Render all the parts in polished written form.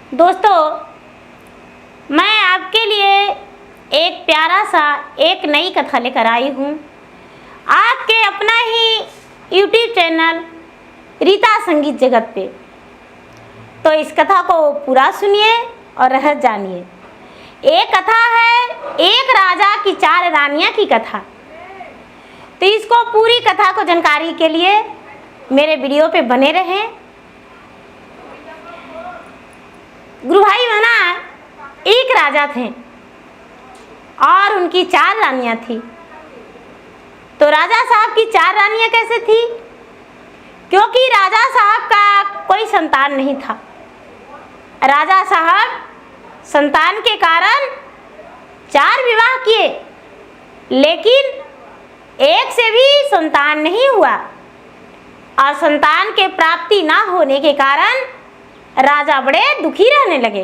दोस्तों, मैं आपके लिए एक प्यारा सा एक नई कथा लेकर आई हूँ आपके अपना ही यूट्यूब चैनल रीता संगीत जगत पे। तो इस कथा को पूरा सुनिए और रहस्य जानिए। एक कथा है एक राजा की 4 रानियाँ की कथा। तो इसको पूरी कथा को जानकारी के लिए मेरे वीडियो पे बने रहें। गुरु भाई बहना, एक राजा थे और उनकी 4 रानियां थी। तो राजा साहब की 4 रानियां कैसे थी? क्योंकि राजा साहब का कोई संतान नहीं था। राजा साहब संतान के कारण 4 विवाह किए, लेकिन एक से भी संतान नहीं हुआ और संतान के प्राप्ति ना होने के कारण राजा बड़े दुखी रहने लगे।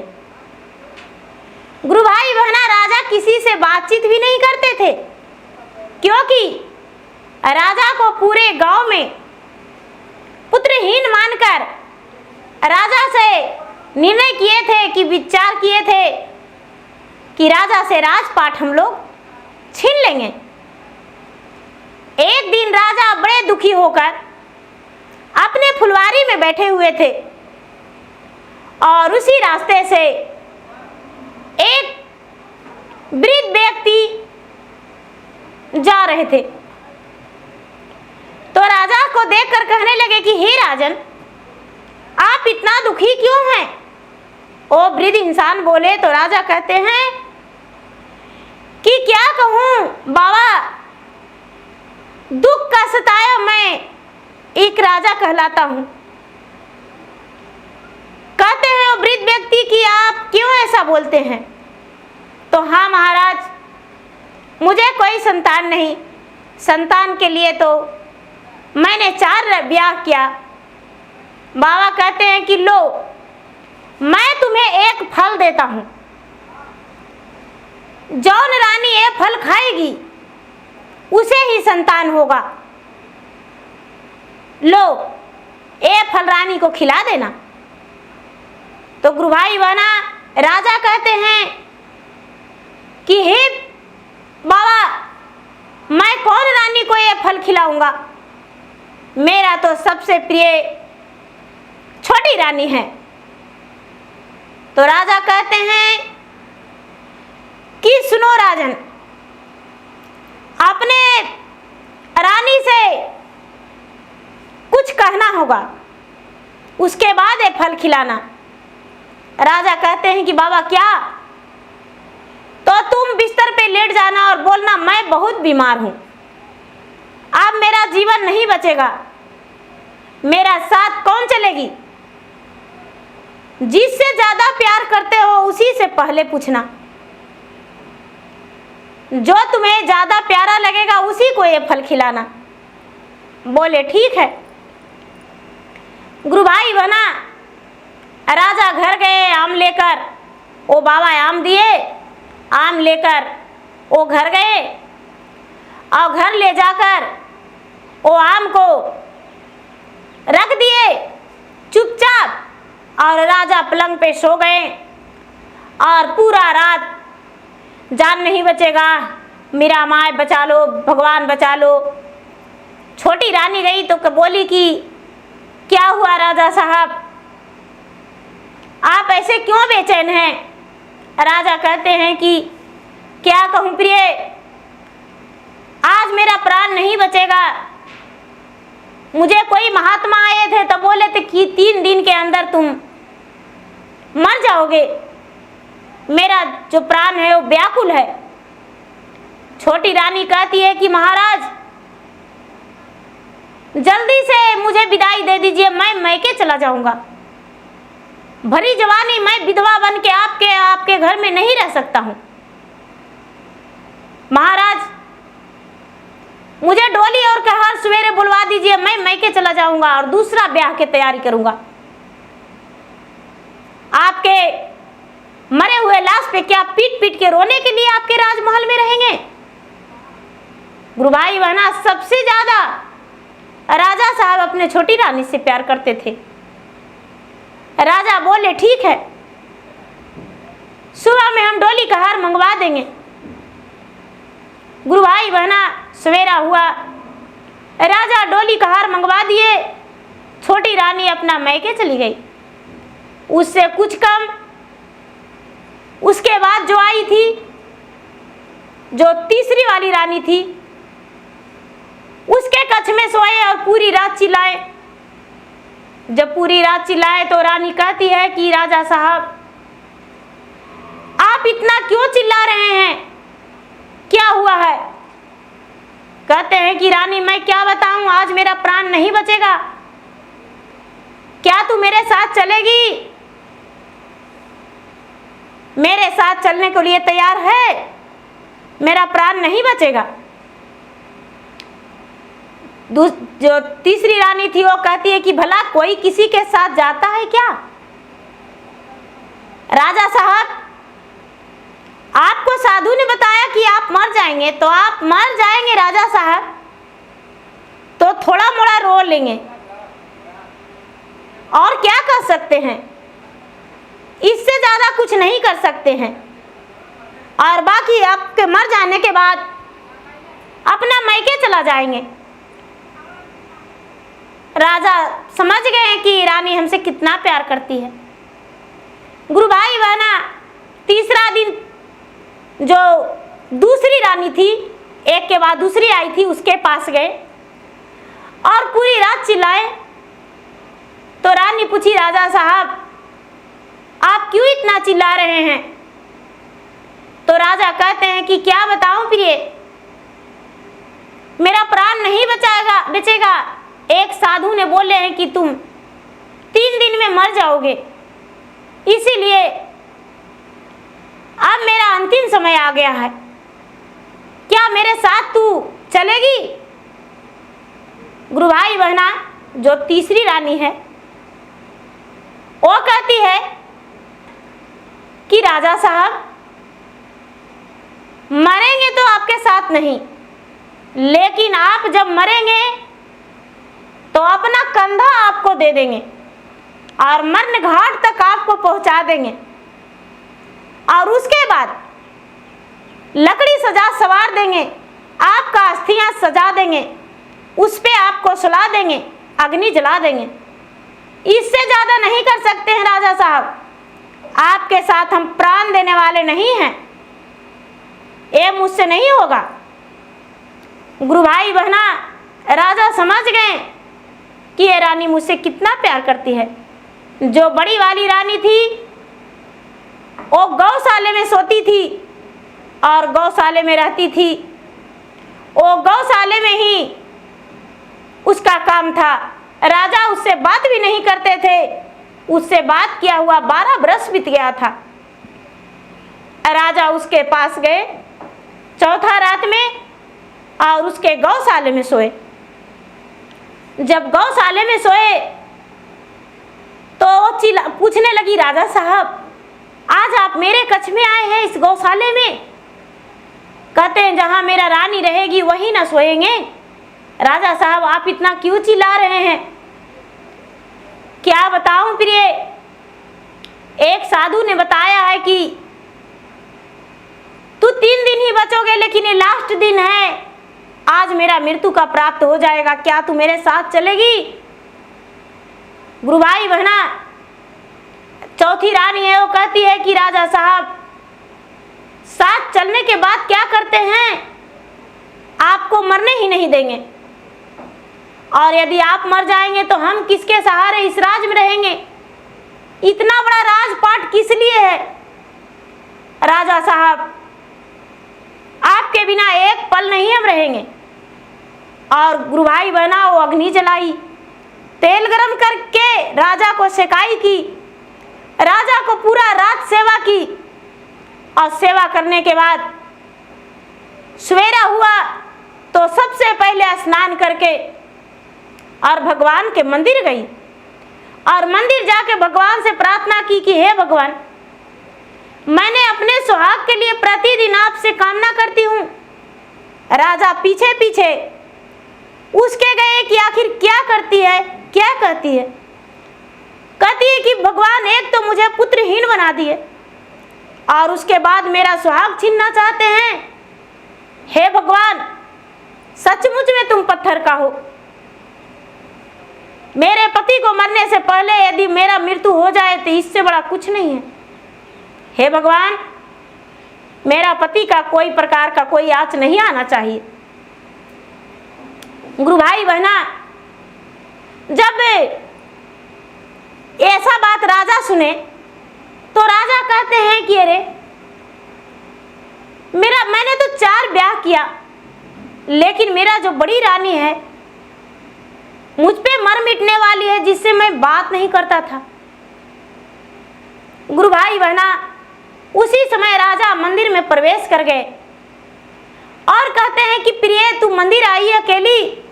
गुरु भाई बहना, राजा किसी से बातचीत भी नहीं करते थे, क्योंकि राजा को पूरे गांव में पुत्रहीन मानकर राजा से निर्णय किए थे कि विचार किए थे कि राजा से राजपाट हम लोग छीन लेंगे। एक दिन राजा बड़े दुखी होकर अपने फुलवारी में बैठे हुए थे और उसी रास्ते से एक वृद्ध व्यक्ति जा रहे थे। तो राजा को देखकर कहने लगे कि हे राजन, आप इतना दुखी क्यों हैं? वो वृद्ध इंसान बोले तो राजा कहते हैं कि क्या कहूँ बाबा, दुख का सताया मैं एक राजा कहलाता हूँ। कहते हैं वो वृद्ध व्यक्ति कि आप क्यों ऐसा बोलते हैं? तो हाँ महाराज, मुझे कोई संतान नहीं, संतान के लिए तो मैंने 4 ब्याह किया। बाबा कहते हैं कि लो, मैं तुम्हें एक फल देता हूँ, जौन रानी ये फल खाएगी उसे ही संतान होगा। लो, ये फल रानी को खिला देना। तो गुरु भाई बहना, राजा कहते हैं कि हे बाबा, मैं कौन रानी को ये फल खिलाऊंगा? मेरा तो सबसे प्रिय छोटी रानी है। तो राजा कहते हैं कि सुनो राजन, अपने रानी से कुछ कहना होगा, उसके बाद ये फल खिलाना। राजा कहते हैं कि बाबा क्या? तो तुम बिस्तर पे लेट जाना और बोलना मैं बहुत बीमार हूं, अब मेरा जीवन नहीं बचेगा, मेरा साथ कौन चलेगी? जिससे ज्यादा प्यार करते हो उसी से पहले पूछना, जो तुम्हें ज्यादा प्यारा लगेगा उसी को ये फल खिलाना। बोले ठीक है। गुरु भाई बना, राजा घर गए आम लेकर। वो बाबा आम दिए, आम लेकर वो घर गए और घर ले जाकर वो आम को रख दिए चुपचाप, और राजा पलंग पे सो गए और पूरा रात जान नहीं बचेगा, मेरा माय बचा लो, भगवान बचा लो। छोटी रानी गई तो बोली कि क्या हुआ राजा साहब, आप ऐसे क्यों बेचैन हैं? राजा कहते हैं कि क्या कहूँ प्रिय, आज मेरा प्राण नहीं बचेगा। मुझे कोई महात्मा आए थे तो बोले थे कि 3 दिन के अंदर तुम मर जाओगे, मेरा जो प्राण है वो व्याकुल है। छोटी रानी कहती है कि महाराज जल्दी से मुझे विदाई दे दीजिए, मैं मैके चला जाऊंगा। भरी जवानी मैं विधवा बन के आपके घर में नहीं रह सकता हूं। महाराज मुझे डोली और कहर सवेरे बुलवा दीजिए, मैं मैके चला जाऊंगा और दूसरा ब्याह की तैयारी करूंगा। आपके मरे हुए लाश पे क्या पीट पीट के रोने के लिए आपके राजमहल में रहेंगे? गुरु भाई बहना, सबसे ज्यादा राजा साहब अपने छोटी रानी से प्यार करते थे। राजा बोले ठीक है, सुबह में हम डोली का हार मंगवा देंगे। गुरु भाई बहना, सवेरा हुआ, राजा डोली का हार मंगवा दिए, छोटी रानी अपना मैके चली गई। उससे कुछ कम उसके बाद जो आई थी, जो तीसरी वाली रानी थी, उसके कक्ष में सोए और पूरी रात चिल्लाए। जब पूरी रात चिल्लाए तो रानी कहती है कि राजा साहब, आप इतना क्यों चिल्ला रहे हैं, क्या हुआ है? कहते हैं कि रानी मैं क्या बताऊं, आज मेरा प्राण नहीं बचेगा, क्या तू मेरे साथ चलेगी? मेरे साथ चलने के लिए तैयार है? मेरा प्राण नहीं बचेगा। जो तीसरी रानी थी वो कहती है कि भला कोई किसी के साथ जाता है क्या? राजा साहब, आपको साधु ने बताया कि आप मर जाएंगे, तो आप मर जाएंगे राजा साहब, तो थोड़ा मोड़ा रो लेंगे, और क्या कर सकते हैं, इससे ज्यादा कुछ नहीं कर सकते हैं। और बाकी आपके मर जाने के बाद अपना मैके चला जाएंगे। राजा समझ गए कि रानी हमसे कितना प्यार करती है। गुरु भाई बहना, तीसरा दिन जो दूसरी रानी थी, एक के बाद दूसरी आई थी, उसके पास गए और पूरी रात चिल्लाए। तो रानी पूछी, राजा साहब आप क्यों इतना चिल्ला रहे हैं? तो राजा कहते हैं कि क्या बताऊं प्रिय, मेरा प्राण नहीं बचेगा। एक साधु ने बोले हैं कि तुम 3 दिन में मर जाओगे, इसीलिए अब मेरा अंतिम समय आ गया है, क्या मेरे साथ तू चलेगी? गुरु भाई बहना, जो तीसरी रानी है वो कहती है कि राजा साहब मरेंगे तो आपके साथ नहीं, लेकिन आप जब मरेंगे तो अपना कंधा आपको दे देंगे और मरण घाट तक आपको पहुंचा देंगे, और उसके बाद लकड़ी सजा सवार देंगे, आपका अस्थियां सजा देंगे, उस पे आपको सुला देंगे, अग्नि जला देंगे। इससे ज्यादा नहीं कर सकते हैं राजा साहब, आपके साथ हम प्राण देने वाले नहीं हैं, ये मुझसे नहीं होगा। गुरु भाई बहना, राजा समझ गए कि ये रानी मुझसे कितना प्यार करती है। जो बड़ी वाली रानी थी वो गौशाले में सोती थी और गौशाले में रहती थी, वो गौशाले में ही उसका काम था। राजा उससे बात भी नहीं करते थे, उससे बात किया हुआ 12 बरस बीत गया था। राजा उसके पास गए चौथा रात में और उसके गौशाले में सोए। जब गौशाले में सोए तो पूछने लगी, राजा साहब आज आप मेरे कक्ष में आए हैं इस गौशाले में? कहते हैं जहां मेरा रानी रहेगी वहीं ना सोएंगे। राजा साहब आप इतना क्यों चिल्ला रहे हैं? क्या बताऊं प्रिय, एक साधु ने बताया है कि तू 3 दिन ही बचोगे, लेकिन ये लास्ट दिन है, आज मेरा मृत्यु का प्राप्त हो जाएगा, क्या तू मेरे साथ चलेगी? गुरु भाई बहना, चौथी रानी है वो कहती है कि राजा साहब साथ चलने के बाद क्या करते हैं, आपको मरने ही नहीं देंगे, और यदि आप मर जाएंगे तो हम किसके सहारे इस राज में रहेंगे? इतना बड़ा राजपाट किस लिए है? राजा साहब आपके बिना एक पल नहीं हम रहेंगे। और गुरु भाई बहना, वो अग्नि जलाई, तेल गरम करके राजा को सेकाई की, राजा को पूरा रात सेवा की, और सेवा करने के बाद सवेरा हुआ तो सबसे पहले स्नान करके और भगवान के मंदिर गई, और मंदिर जाके भगवान से प्रार्थना की कि हे भगवान, मैंने अपने सुहाग के लिए प्रतिदिन आपसे कामना करती हूँ। राजा पीछे पीछे उसके गए कि आखिर क्या करती है, क्या कहती है? कहती है कि भगवान एक तो मुझे पुत्रहीन बना दिए, और उसके बाद मेरा सुहाग छीनना चाहते हैं। हे भगवान, सचमुच में तुम पत्थर का हो। मेरे पति को मरने से पहले यदि मेरा मृत्यु हो जाए तो इससे बड़ा कुछ नहीं है। हे भगवान, मेरा पति का कोई प्रकार का कोई आँच नहीं आना चाहिए। गुरु भाई बहना, जब ऐसा बात राजा सुने तो राजा कहते हैं कि अरे मैंने तो 4 ब्याह किया, लेकिन मेरा जो बड़ी रानी है मुझ पे मर मिटने वाली है, जिससे मैं बात नहीं करता था। गुरु भाई बहना, उसी समय राजा मंदिर में प्रवेश कर गए और कहते हैं कि प्रिय, तू मंदिर आई अकेली,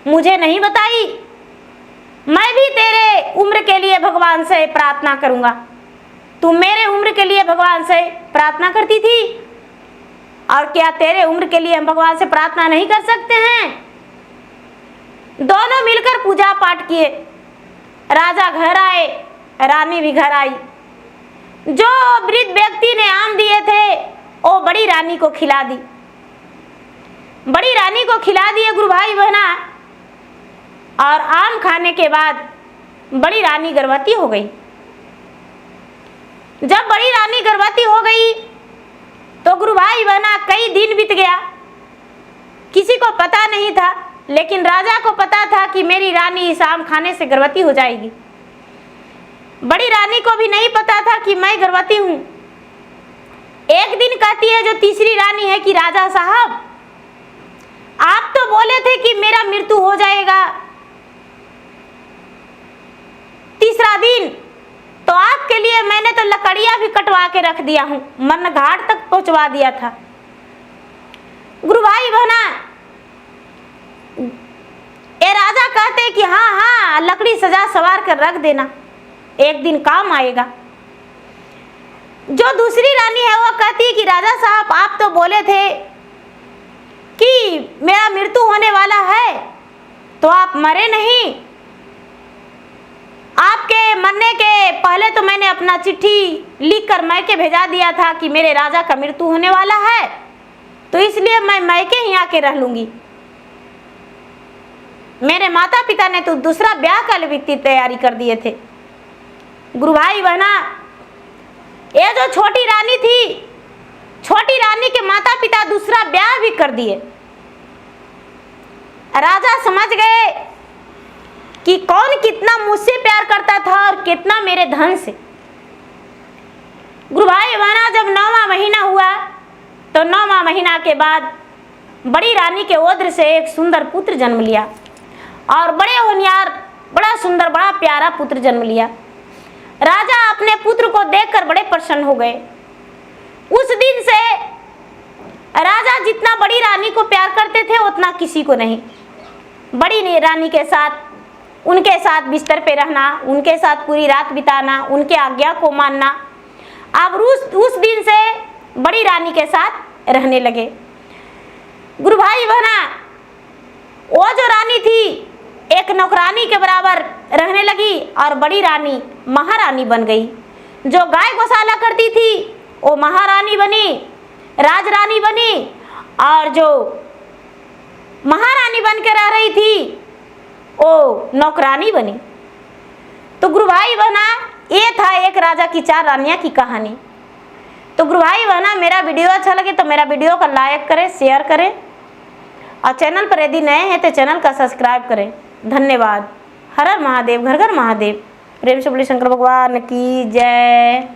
मुझे नहीं बताई। मैं भी तेरे उम्र के लिए भगवान से प्रार्थना करूंगा। तू मेरे उम्र के लिए भगवान से प्रार्थना करती थी, और क्या तेरे उम्र के लिए हम भगवान से प्रार्थना नहीं कर सकते हैं? दोनों मिलकर पूजा पाठ किए। राजा घर आए, रानी भी घर आई। जो वृद्ध व्यक्ति ने आम दिए थे वो बड़ी रानी को खिला दी। बड़ी रानी को खिला दिए गुरु भाई बहना, और आम खाने के बाद बड़ी रानी गर्भवती हो गई। जब बड़ी रानी गर्भवती हो गई तो गुरु भाई बहना कई दिन बीत गया, किसी को पता नहीं था, लेकिन राजा को पता था कि मेरी रानी इस आम खाने से गर्भवती हो जाएगी। बड़ी रानी को भी नहीं पता था कि मैं गर्भवती हूं। एक दिन कहती है जो तीसरी रानी है कि राजा साहब, आप तो बोले थे कि मेरा मृत्यु हो जाएगा तीसरा दिन, तो आपके लिए मैंने तो लकड़ियां भी कटवा के रख दिया हूं, मन घाट तक पहुंचवा दिया था। गुरु भाई बहना, ये राजा कहते कि हाँ हाँ, लकड़ी सजा सवार कर रख देना, एक दिन काम आएगा। जो दूसरी रानी है वो कहती है कि राजा साहब, आप तो बोले थे कि मेरा मृत्यु होने वाला है, तो आप मरे नहीं। आपके मरने के पहले तो मैंने अपना चिट्ठी लिखकर मैके भेजा दिया था कि मेरे राजा का मृत्यु होने वाला है, तो इसलिए मैं मैके ही आके रह लूंगी। मेरे माता पिता ने तो दूसरा ब्याह का भी तैयारी कर दिए थे। गुरु भाई बहना, ये जो छोटी रानी थी, छोटी रानी के माता पिता दूसरा ब्याह भी कर दिए। राजा समझ गए कि कौन कितना मुझसे प्यार करता था और कितना मेरे धन से। गुरु भाई बहना, जब 9वां महीना हुआ तो 9वां महीना के बाद बड़ी रानी के ओद्र से एक सुंदर पुत्र जन्म लिया, और बड़े होनियार, बड़ा सुंदर, बड़ा प्यारा पुत्र जन्म लिया। राजा अपने पुत्र को देखकर बड़े प्रसन्न हो गए। उस दिन से राजा जितना बड़ी रानी को प्यार करते थे उतना किसी को नहीं। बड़ी रानी के साथ, उनके साथ बिस्तर पे रहना, उनके साथ पूरी रात बिताना, उनके आज्ञा को मानना। अब उस दिन से बड़ी रानी के साथ रहने लगे। गुरु भाई बहना, वो जो रानी थी एक नौकरानी के बराबर रहने लगी, और बड़ी रानी महारानी बन गई। जो गाय गौशाला करती थी वो महारानी बनी, राजरानी बनी, और जो महारानी बन के रह रही थी वो नौकरानी बनी। तो गुरु भाई बहना, ये था एक राजा की 4 रानियां की कहानी। तो गुरु भाई बहना, मेरा वीडियो अच्छा लगे तो मेरा वीडियो को लाइक करें, शेयर करें, और चैनल पर यदि नए हैं तो चैनल का सब्सक्राइब करें। धन्यवाद। हर हर महादेव, घर घर महादेव। प्रेम से बोलिए शंकर भगवान की जय।